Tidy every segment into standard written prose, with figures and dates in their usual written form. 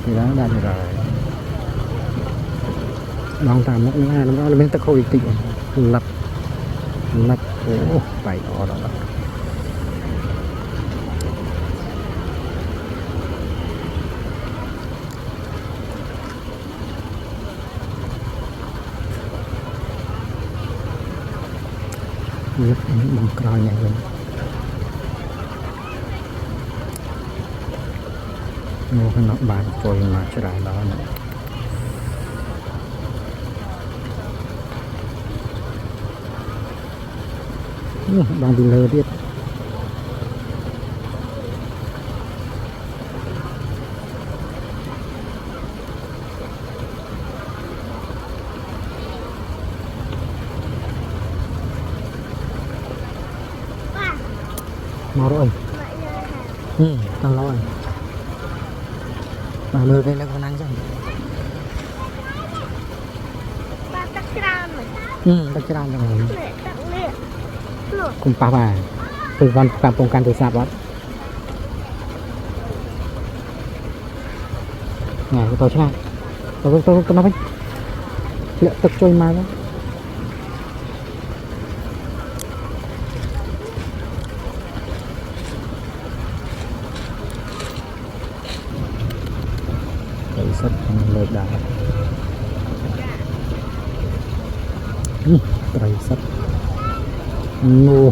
thì đó đạt được rồi đong tạm một ngày nó lên tắc khôi tịnh lật lật ố phải đó đó lật bằng còi nhảy lên mua cái nọ bàn rồi mà trở lại đó nữa đang đi lơ biết mau rồi tăng lo mà lơ đây là con ăn chứ tắc tràn rồi cùng bà từ con phạm công can từ xa bớt này tôi chứ nào tôi nói liệu tập trôi mà đó đấy rất lợi đà đấy rất nô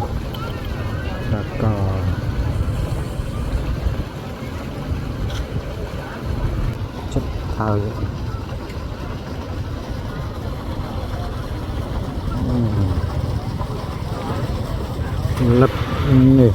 và cò chất thờ lật nè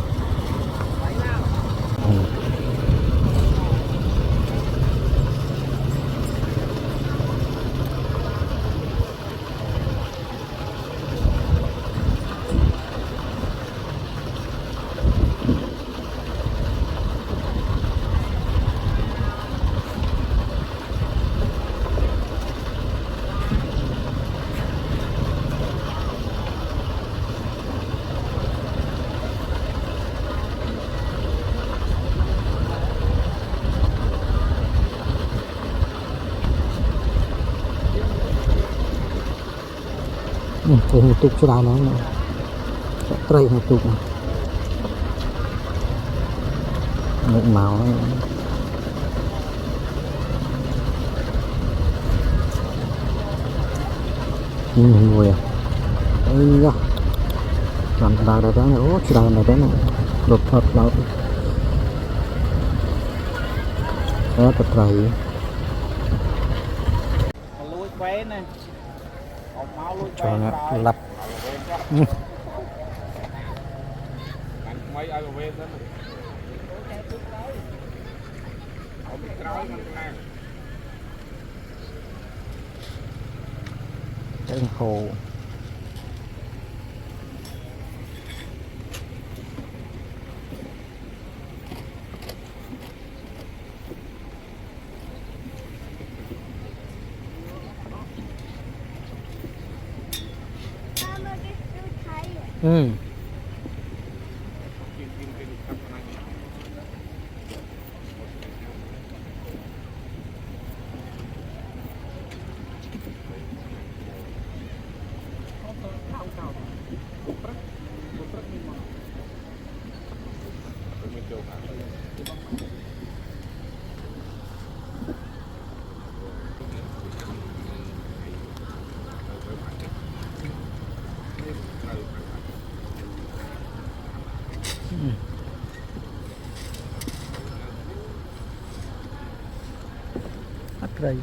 thì một tục cho đào nó tray một tục một màu mùi à ơi da làm đào đó này ố cho đào này đó này đột thật lắm đó tập tray cho nó lặp cái hồ Đây